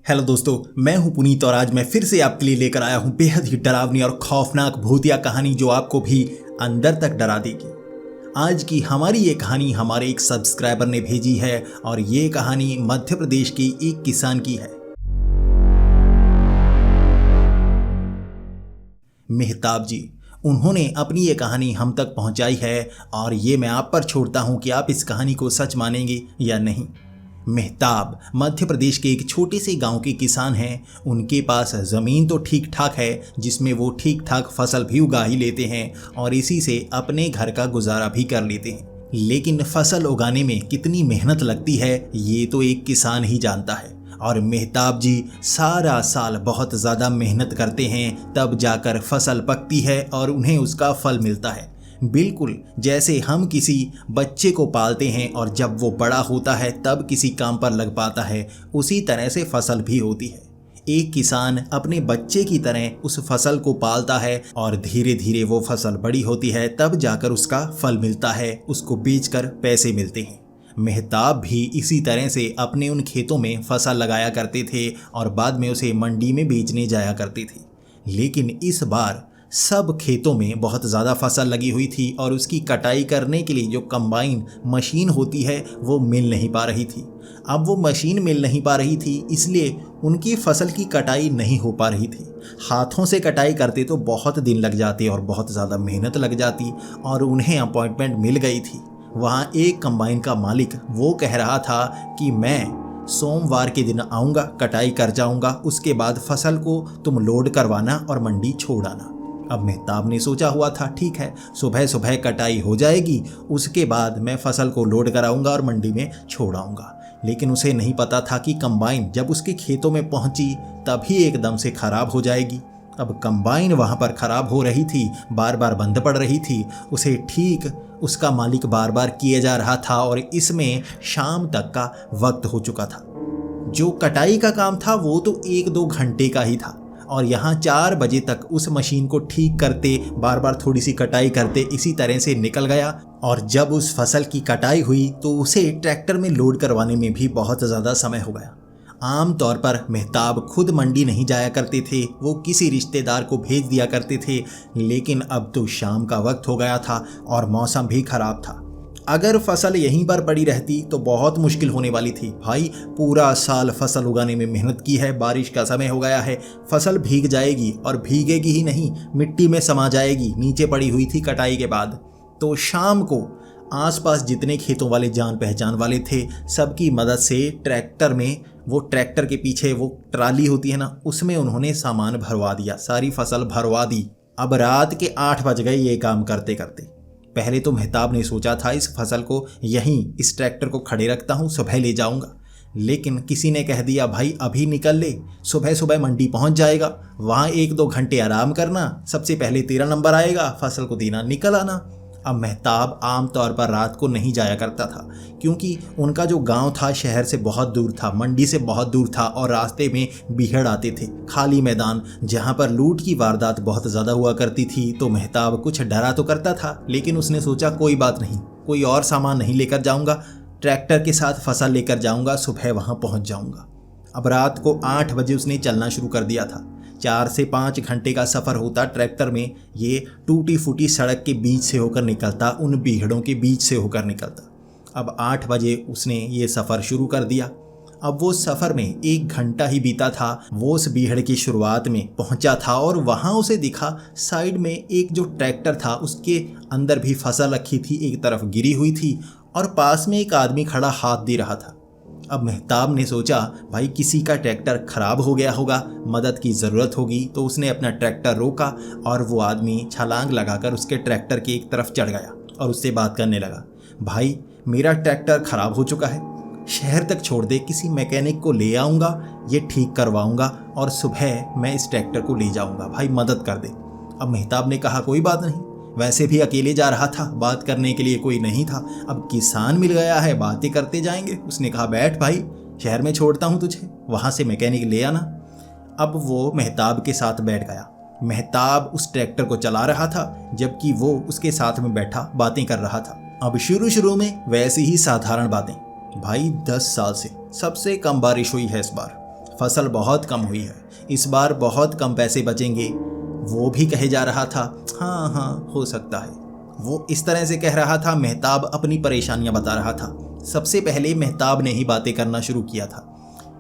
Hello दोस्तों, मैं हूं पुनीत और आज मैं फिर से आपके लिए लेकर आया हूं बेहद ही डरावनी और खौफनाक भूतिया कहानी जो आपको भी अंदर तक डरा देगी। आज की हमारी ये कहानी हमारे एक सब्सक्राइबर ने भेजी है और ये कहानी मध्य प्रदेश की एक किसान की है। मेहताब जी, उन्होंने अपनी ये कहानी हम तक पहुंचाई है और ये मैं आप पर छोड़ता हूं कि आप इस कहानी को सच मानेंगे या नहीं। मेहताब मध्य प्रदेश के एक छोटे से गांव के किसान हैं। उनके पास ज़मीन तो ठीक ठाक है जिसमें वो ठीक ठाक फसल भी उगा ही लेते हैं और इसी से अपने घर का गुजारा भी कर लेते हैं। लेकिन फसल उगाने में कितनी मेहनत लगती है ये तो एक किसान ही जानता है और मेहताब जी सारा साल बहुत ज़्यादा मेहनत करते हैं, तब जाकर फसल पकती है और उन्हें उसका फल मिलता है। बिल्कुल जैसे हम किसी बच्चे को पालते हैं और जब वो बड़ा होता है तब किसी काम पर लग पाता है, उसी तरह से फसल भी होती है। एक किसान अपने बच्चे की तरह उस फसल को पालता है और धीरे धीरे वो फसल बड़ी होती है, तब जाकर उसका फल मिलता है, उसको बेचकर पैसे मिलते हैं। मेहताब भी इसी तरह से अपने उन खेतों में फसल लगाया करते थे और बाद में उसे मंडी में बेचने जाया करते थे। लेकिन इस बार सब खेतों में बहुत ज़्यादा फसल लगी हुई थी और उसकी कटाई करने के लिए जो कंबाइन मशीन होती है वो मिल नहीं पा रही थी। अब वो मशीन मिल नहीं पा रही थी, इसलिए उनकी फसल की कटाई नहीं हो पा रही थी। हाथों से कटाई करते तो बहुत दिन लग जाते और बहुत ज़्यादा मेहनत लग जाती और उन्हें अपॉइंटमेंट मिल गई थी। वहाँ एक कंबाइन का मालिक वो कह रहा था कि मैं सोमवार के दिन आऊँगा, कटाई कर जाऊँगा, उसके बाद फसल को तुम लोड करवाना और मंडी छोड़ आना। अब मेहताब ने सोचा हुआ था ठीक है, सुबह सुबह कटाई हो जाएगी, उसके बाद मैं फसल को लोड कराऊंगा और मंडी में छोड़ आऊंगा। लेकिन उसे नहीं पता था कि कंबाइन जब उसके खेतों में पहुंची तभी एकदम से खराब हो जाएगी। अब कंबाइन वहां पर खराब हो रही थी, बार बार बंद पड़ रही थी, उसे ठीक उसका मालिक बार बार किए जा रहा था और इसमें शाम तक का वक्त हो चुका था। जो कटाई का काम था वो तो 1-2 घंटे का ही था और यहाँ 4 बजे तक उस मशीन को ठीक करते, बार बार थोड़ी सी कटाई करते, इसी तरह से निकल गया। और जब उस फसल की कटाई हुई तो उसे ट्रैक्टर में लोड करवाने में भी बहुत ज़्यादा समय हो गया। आम तौर पर मेहताब खुद मंडी नहीं जाया करते थे, वो किसी रिश्तेदार को भेज दिया करते थे। लेकिन अब तो शाम का वक्त हो गया था और मौसम भी खराब था। अगर फसल यहीं पर पड़ी रहती तो बहुत मुश्किल होने वाली थी। भाई पूरा साल फसल उगाने में मेहनत की है, बारिश का समय हो गया है, फसल भीग जाएगी और भीगेगी ही नहीं, मिट्टी में समा जाएगी, नीचे पड़ी हुई थी कटाई के बाद। तो शाम को आसपास जितने खेतों वाले जान पहचान वाले थे सबकी मदद से ट्रैक्टर में, वो ट्रैक्टर के पीछे वो ट्राली होती है ना, उसमें उन्होंने सामान भरवा दिया, सारी फसल भरवा दी। अब रात के 8 बज गए ये काम करते करते। पहले तो मेहताब ने सोचा था इस फसल को यहीं इस ट्रैक्टर को खड़े रखता हूँ, सुबह ले जाऊँगा। लेकिन किसी ने कह दिया भाई अभी निकल ले, सुबह सुबह मंडी पहुँच जाएगा, वहाँ 1-2 घंटे आराम करना, सबसे पहले तेरा नंबर आएगा, फसल को देना, निकल आना। अब मेहताब आमतौर पर रात को नहीं जाया करता था क्योंकि उनका जो गांव था शहर से बहुत दूर था, मंडी से बहुत दूर था और रास्ते में बीहड़ आते थे, खाली मैदान जहां पर लूट की वारदात बहुत ज़्यादा हुआ करती थी। तो मेहताब कुछ डरा तो करता था, लेकिन उसने सोचा कोई बात नहीं, कोई और सामान नहीं लेकर जाऊंगा, ट्रैक्टर के साथ फसल लेकर जाऊंगा, सुबह वहां पहुंच जाऊंगा। अब रात को 8 बजे उसने चलना शुरू कर दिया था। 4 से 5 घंटे का सफ़र होता ट्रैक्टर में। ये टूटी फूटी सड़क के बीच से होकर निकलता, उन बीहड़ों के बीच से होकर निकलता। अब 8 बजे उसने ये सफ़र शुरू कर दिया। अब वो सफ़र में 1 घंटा ही बीता था। वो उस बीहड़ की शुरुआत में पहुंचा था और वहाँ उसे दिखा साइड में एक जो ट्रैक्टर था उसके अंदर भी फसल रखी थी, एक तरफ गिरी हुई थी और पास में एक आदमी खड़ा हाथ दे रहा था। अब मेहताब ने सोचा भाई किसी का ट्रैक्टर खराब हो गया होगा, मदद की ज़रूरत होगी। तो उसने अपना ट्रैक्टर रोका और वो आदमी छलांग लगाकर उसके ट्रैक्टर की एक तरफ चढ़ गया और उससे बात करने लगा। भाई मेरा ट्रैक्टर ख़राब हो चुका है, शहर तक छोड़ दे, किसी मैकेनिक को ले आऊँगा, ये ठीक करवाऊँगा और सुबह मैं इस ट्रैक्टर को ले जाऊँगा, भाई मदद कर दे। अब मेहताब ने कहा कोई बात नहीं, वैसे भी अकेले जा रहा था, बात करने के लिए कोई नहीं था, अब किसान मिल गया है, बातें करते जाएंगे। उसने कहा बैठ भाई, शहर में छोड़ता हूँ तुझे, वहाँ से मैकेनिक ले आना। अब वो मेहताब के साथ बैठ गया। मेहताब उस ट्रैक्टर को चला रहा था जबकि वो उसके साथ में बैठा बातें कर रहा था। अब शुरू में वैसी ही साधारण बातें। भाई 10 साल से सबसे कम बारिश हुई है इस बार, फसल बहुत कम हुई है, इस बार बहुत कम पैसे बचेंगे। वो भी कहे जा रहा था, हाँ हाँ हो सकता है। वो इस तरह से कह रहा था, मेहताब अपनी परेशानियां बता रहा था। सबसे पहले मेहताब ने ही बातें करना शुरू किया था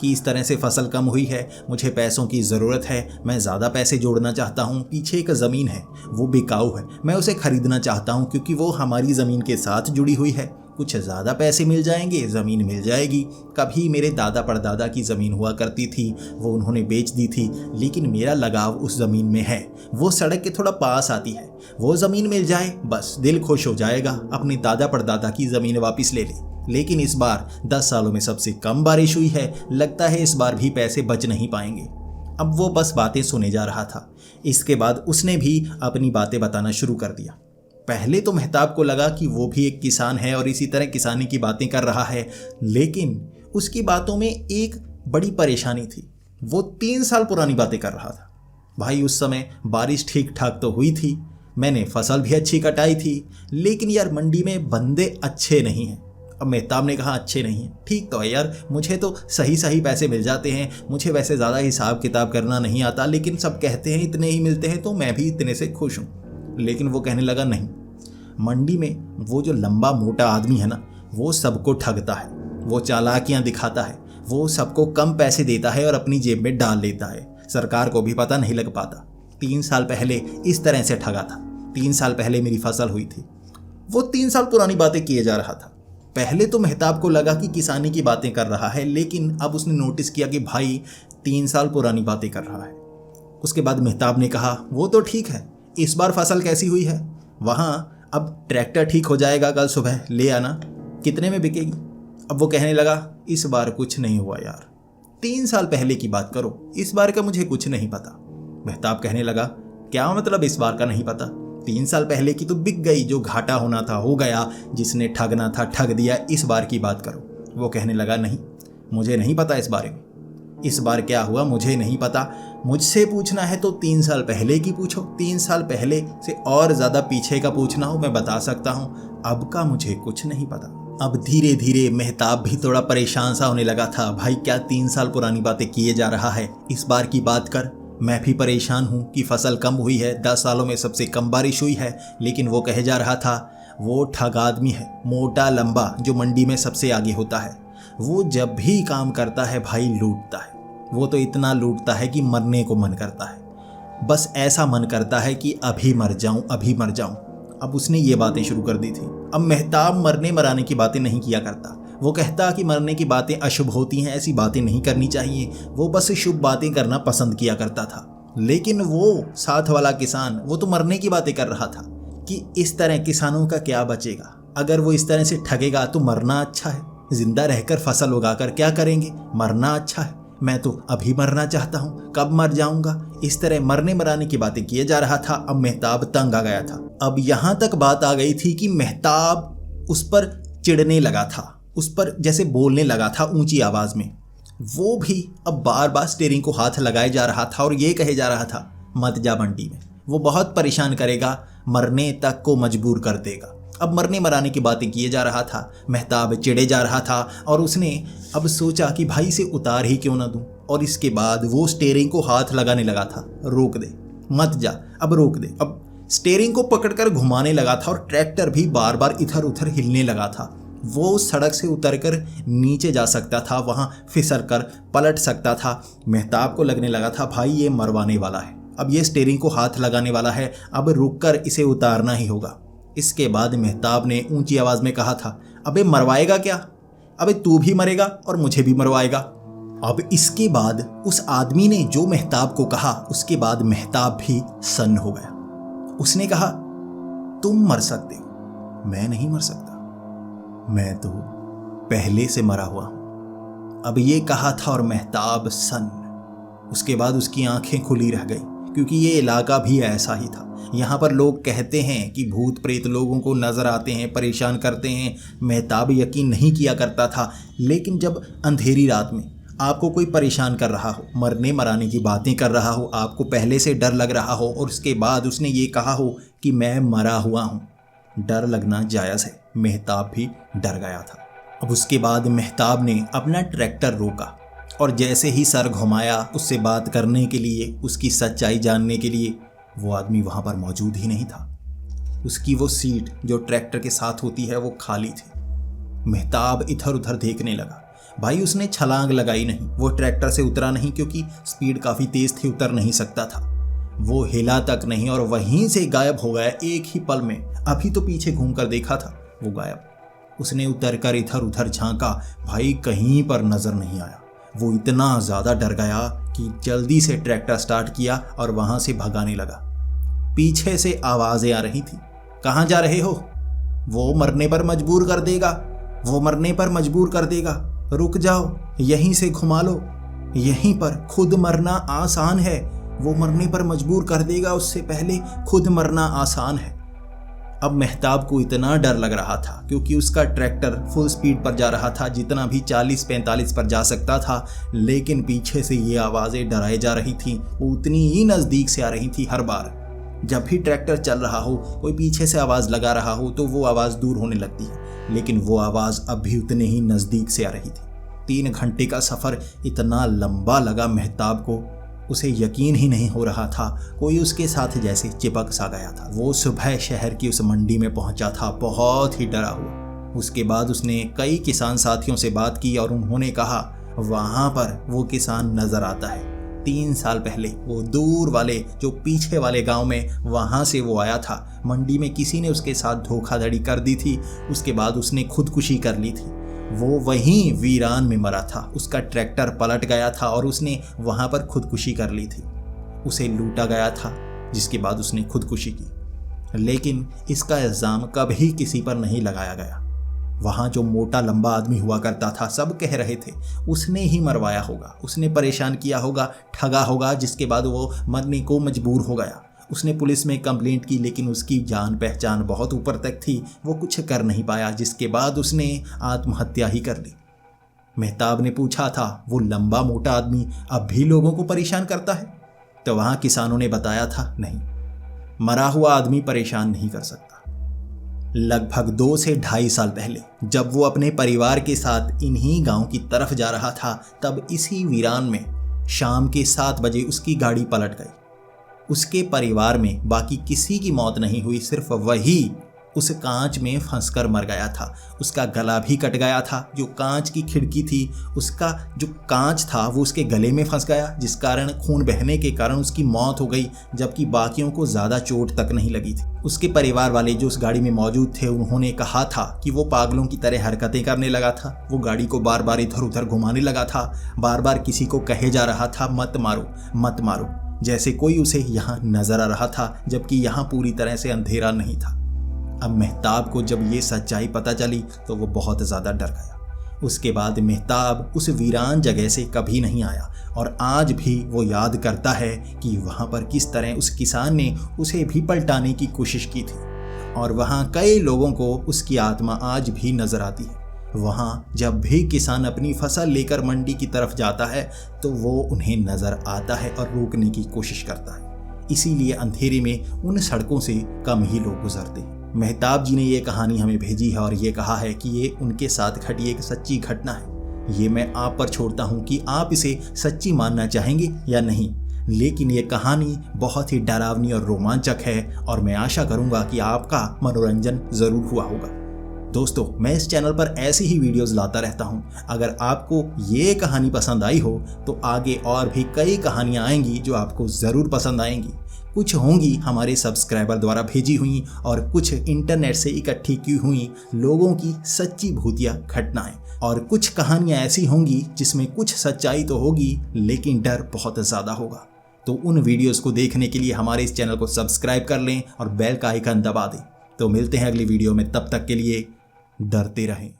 कि इस तरह से फसल कम हुई है, मुझे पैसों की ज़रूरत है, मैं ज़्यादा पैसे जोड़ना चाहता हूँ। पीछे एक ज़मीन है, वो बिकाऊ है, मैं उसे खरीदना चाहता हूँ क्योंकि वो हमारी ज़मीन के साथ जुड़ी हुई है। कुछ ज़्यादा पैसे मिल जाएंगे, ज़मीन मिल जाएगी। कभी मेरे दादा परदादा की ज़मीन हुआ करती थी, वो उन्होंने बेच दी थी, लेकिन मेरा लगाव उस ज़मीन में है। वो सड़क के थोड़ा पास आती है, वो ज़मीन मिल जाए बस दिल खुश हो जाएगा। अपने दादा परदादा की ज़मीन वापस ले ले। लेकिन इस बार 10 सालों में सबसे कम बारिश हुई है, लगता है इस बार भी पैसे बच नहीं पाएंगे। अब वो बस बातें सुने जा रहा था। इसके बाद उसने भी अपनी बातें बताना शुरू कर दिया। पहले तो मेहताब को लगा कि वो भी एक किसान है और इसी तरह किसानी की बातें कर रहा है, लेकिन उसकी बातों में एक बड़ी परेशानी थी। वो 3 साल पुरानी बातें कर रहा था। भाई उस समय बारिश ठीक ठाक तो हुई थी, मैंने फसल भी अच्छी कटाई थी, लेकिन यार मंडी में बंदे अच्छे नहीं हैं। अब मेहताब ने कहा, अच्छे नहीं हैं, ठीक तो है यार, मुझे तो सही सही पैसे मिल जाते हैं, मुझे वैसे ज़्यादा हिसाब किताब करना नहीं आता, लेकिन सब कहते हैं इतने ही मिलते हैं तो मैं भी इतने से खुश हूँ। लेकिन वो कहने लगा, नहीं, मंडी में वो जो लंबा मोटा आदमी है ना, वो सबको ठगता है, वो चालाकियाँ दिखाता है, वो सबको कम पैसे देता है और अपनी जेब में डाल लेता है। सरकार को भी पता नहीं लग पाता। 3 साल पहले इस तरह से ठगा था, 3 साल पहले मेरी फसल हुई थी। वो 3 साल पुरानी बातें किए जा रहा था। पहले तो मेहताब को लगा कि किसानी की बातें कर रहा है, लेकिन अब उसने नोटिस किया कि भाई 3 साल पुरानी बातें कर रहा है। उसके बाद मेहताब ने कहा, वो तो ठीक है, इस बार फसल कैसी हुई है? वहाँ अब ट्रैक्टर ठीक हो जाएगा, कल सुबह ले आना, कितने में बिकेगी? अब वो कहने लगा, इस बार कुछ नहीं हुआ यार, 3 साल पहले की बात करो, इस बार का मुझे कुछ नहीं पता। मेहताब कहने लगा, क्या मतलब इस बार का नहीं पता? 3 साल पहले की तो बिक गई, जो घाटा होना था हो गया, जिसने ठगना था ठग दिया, इस बार की बात करो। वो कहने लगा, नहीं, मुझे नहीं पता इस बारे में, इस बार क्या हुआ मुझे नहीं पता। मुझसे पूछना है तो 3 साल पहले की पूछो, 3 साल पहले से और ज़्यादा पीछे का पूछना हो मैं बता सकता हूँ, अब का मुझे कुछ नहीं पता। अब धीरे धीरे मेहताब भी थोड़ा परेशान सा होने लगा था। भाई क्या 3 साल पुरानी बातें किए जा रहा है, इस बार की बात कर। मैं भी परेशान हूँ कि फसल कम हुई है, 10 सालों में सबसे कम बारिश हुई है, लेकिन वो कहे जा रहा था वो ठग आदमी है, मोटा लंबा, जो मंडी में सबसे आगे होता है। वो जब भी काम करता है भाई लूटता है, वो तो इतना लूटता है कि मरने को मन करता है, बस ऐसा मन करता है कि अभी मर जाऊं, अभी मर जाऊं। अब उसने ये बातें शुरू कर दी थी। अब मेहताब मरने मराने की बातें नहीं किया करता, वो कहता कि मरने की बातें अशुभ होती हैं, ऐसी बातें नहीं करनी चाहिए। वो बस शुभ बातें करना पसंद किया करता था। लेकिन वो साथ वाला किसान, वो तो मरने की बातें कर रहा था कि इस तरह किसानों का क्या बचेगा, अगर वो इस तरह से ठगेगा तो मरना अच्छा है, जिंदा रहकर फसल उगाकर क्या करेंगे, मरना अच्छा है, मैं तो अभी मरना चाहता हूँ, कब मर जाऊंगा। इस तरह मरने मराने की बातें किए जा रहा था। अब मेहताब तंग आ गया था। अब यहाँ तक बात आ गई थी कि मेहताब उस पर चिढ़ने लगा था, उस पर जैसे बोलने लगा था ऊंची आवाज में। वो भी अब बार बार स्टीयरिंग को हाथ लगाए जा रहा था और ये कहे जा रहा था, मत जा मंडी में, वो बहुत परेशान करेगा, मरने तक को मजबूर कर देगा। अब मरने मराने की बातें किए जा रहा था। मेहताब चिढ़े जा रहा था और उसने अब सोचा कि भाई से उतार ही क्यों ना दूं। और इसके बाद वो स्टीयरिंग को हाथ लगाने लगा था, रोक दे, मत जा, अब रोक दे। अब स्टीयरिंग को पकड़कर घुमाने लगा था और ट्रैक्टर भी बार बार इधर उधर हिलने लगा था। वो सड़क से उतरकर नीचे जा सकता था, वहां फिसल कर पलट सकता था। मेहताब को लगने लगा था भाई ये मरवाने वाला है, अब ये स्टीयरिंग को हाथ लगाने वाला है, अब रुककर इसे उतारना ही होगा। इसके बाद मेहताब ने ऊंची आवाज में कहा था, अबे मरवाएगा क्या, अबे तू भी मरेगा और मुझे भी मरवाएगा। अब इसके बाद उस आदमी ने जो मेहताब को कहा, उसके बाद मेहताब भी सन्न हो गया। उसने कहा, तुम मर सकते हो, मैं नहीं मर सकता, मैं तो पहले से मरा हुआ हूं। अब ये कहा था और मेहताब सन्न। उसके बाद उसकी आंखें खुली रह गई, क्योंकि ये इलाका भी ऐसा ही था। यहाँ पर लोग कहते हैं कि भूत प्रेत लोगों को नजर आते हैं, परेशान करते हैं। मेहताब यकीन नहीं किया करता था, लेकिन जब अंधेरी रात में आपको कोई परेशान कर रहा हो, मरने मराने की बातें कर रहा हो, आपको पहले से डर लग रहा हो और उसके बाद उसने ये कहा हो कि मैं मरा हुआ हूँ, डर लगना जायज़ है। मेहताब भी डर गया था। अब उसके बाद मेहताब ने अपना ट्रैक्टर रोका और जैसे ही सर घुमाया उससे बात करने के लिए, उसकी सच्चाई जानने के लिए, वो आदमी वहाँ पर मौजूद ही नहीं था। उसकी वो सीट जो ट्रैक्टर के साथ होती है वो खाली थी। मेहताब इधर उधर देखने लगा। भाई उसने छलांग लगाई नहीं, वो ट्रैक्टर से उतरा नहीं क्योंकि स्पीड काफ़ी तेज़ थी, उतर नहीं सकता था। वो हिला तक नहीं और वहीं से गायब हो गया एक ही पल में। अभी तो पीछे घूम कर देखा था, वो गायब। उसने उतर कर इधर उधर झांका, भाई कहीं पर नज़र नहीं आया। वो इतना ज़्यादा डर गया कि जल्दी से ट्रैक्टर स्टार्ट किया और वहाँ से भगाने लगा। पीछे से आवाज़ें आ रही थी, कहाँ जा रहे हो? वो मरने पर मजबूर कर देगा, वो मरने पर मजबूर कर देगा, रुक जाओ, यहीं से घुमा लो, यहीं पर। खुद मरना आसान है, वो मरने पर मजबूर कर देगा, उससे पहले खुद मरना आसान है। अब मेहताब को इतना डर लग रहा था क्योंकि उसका ट्रैक्टर फुल स्पीड पर जा रहा था, जितना भी 40-45 पर जा सकता था, लेकिन पीछे से ये आवाज़ें डराए जा रही थीं। वो उतनी ही नज़दीक से आ रही थी। हर बार जब भी ट्रैक्टर चल रहा हो, कोई पीछे से आवाज़ लगा रहा हो तो वो आवाज़ दूर होने लगती है, लेकिन वो आवाज़ अब भी उतने ही नज़दीक से आ रही थी। 3 घंटे का सफ़र इतना लंबा लगा मेहताब को, उसे यकीन ही नहीं हो रहा था। कोई उसके साथ जैसे चिपक सा गया था। वो सुबह शहर की उस मंडी में पहुंचा था, बहुत ही डरा हुआ। उसके बाद उसने कई किसान साथियों से बात की और उन्होंने कहा वहाँ पर वो किसान नज़र आता है। 3 साल पहले वो दूर वाले जो पीछे वाले गांव में, वहाँ से वो आया था। मंडी में किसी ने उसके साथ धोखाधड़ी कर दी थी, उसके बाद उसने खुदकुशी कर ली थी। वो वहीं वीरान में मरा था। उसका ट्रैक्टर पलट गया था और उसने वहाँ पर खुदकुशी कर ली थी। उसे लूटा गया था, जिसके बाद उसने खुदकुशी की। लेकिन इसका इल्ज़ाम कभी किसी पर नहीं लगाया गया। वहाँ जो मोटा लंबा आदमी हुआ करता था, सब कह रहे थे उसने ही मरवाया होगा, उसने परेशान किया होगा, ठगा होगा, जिसके बाद वो मरने को मजबूर हो गया। उसने पुलिस में कंप्लेंट की, लेकिन उसकी जान पहचान बहुत ऊपर तक थी, वो कुछ कर नहीं पाया, जिसके बाद उसने आत्महत्या ही कर ली। मेहताब ने पूछा था, वो लंबा मोटा आदमी अब भी लोगों को परेशान करता है? तो वहाँ किसानों ने बताया था, नहीं, मरा हुआ आदमी परेशान नहीं कर सकता। लगभग 2 से ढाई साल पहले जब वो अपने परिवार के साथ इन्हीं गांव की तरफ जा रहा था, तब इसी वीरान में शाम के 7 बजे उसकी गाड़ी पलट गई। उसके परिवार में बाकी किसी की मौत नहीं हुई, सिर्फ वही उस कांच में फंसकर मर गया था। उसका गला भी कट गया था। जो कांच की खिड़की थी, उसका जो कांच था वो उसके गले में फंस गया, जिस कारण खून बहने के कारण उसकी मौत हो गई, जबकि बाकियों को ज़्यादा चोट तक नहीं लगी थी। उसके परिवार वाले जो उस गाड़ी में मौजूद थे, उन्होंने कहा था कि वो पागलों की तरह हरकतें करने लगा था। वो गाड़ी को बार बार इधर उधर घुमाने लगा था, बार बार किसी को कहे जा रहा था मत मारो मत मारो, जैसे कोई उसे यहाँ नजर आ रहा था, जबकि यहाँ पूरी तरह से अंधेरा नहीं था। अब मेहताब को जब ये सच्चाई पता चली तो वो बहुत ज़्यादा डर गया। उसके बाद मेहताब उस वीरान जगह से कभी नहीं आया और आज भी वो याद करता है कि वहाँ पर किस तरह उस किसान ने उसे भी पलटाने की कोशिश की थी, और वहाँ कई लोगों को उसकी आत्मा आज भी नज़र आती है। वहाँ जब भी किसान अपनी फसल लेकर मंडी की तरफ जाता है तो वो उन्हें नज़र आता है और रोकने की कोशिश करता है। इसीलिए अंधेरे में उन सड़कों से कम ही लोग गुजरते हैं। मेहताब जी ने ये कहानी हमें भेजी है और ये कहा है कि ये उनके साथ घटी एक सच्ची घटना है। ये मैं आप पर छोड़ता हूँ कि आप इसे सच्ची मानना चाहेंगे या नहीं, लेकिन ये कहानी बहुत ही डरावनी और रोमांचक है और मैं आशा करूँगा कि आपका मनोरंजन ज़रूर हुआ होगा। दोस्तों, मैं इस चैनल पर ऐसी ही वीडियोस लाता रहता हूं। अगर आपको ये कहानी पसंद आई हो तो आगे और भी कई कहानियां आएंगी जो आपको ज़रूर पसंद आएंगी। कुछ होंगी हमारे सब्सक्राइबर द्वारा भेजी हुई और कुछ इंटरनेट से इकट्ठी की हुई लोगों की सच्ची भूतिया घटनाएं, और कुछ कहानियां ऐसी होंगी जिसमें कुछ सच्चाई तो होगी लेकिन डर बहुत ज़्यादा होगा। तो उन वीडियोज़ को देखने के लिए हमारे इस चैनल को सब्सक्राइब कर लें और बेल का आइकन दबा दें। तो मिलते हैं अगली वीडियो में, तब तक के लिए डरते रहें।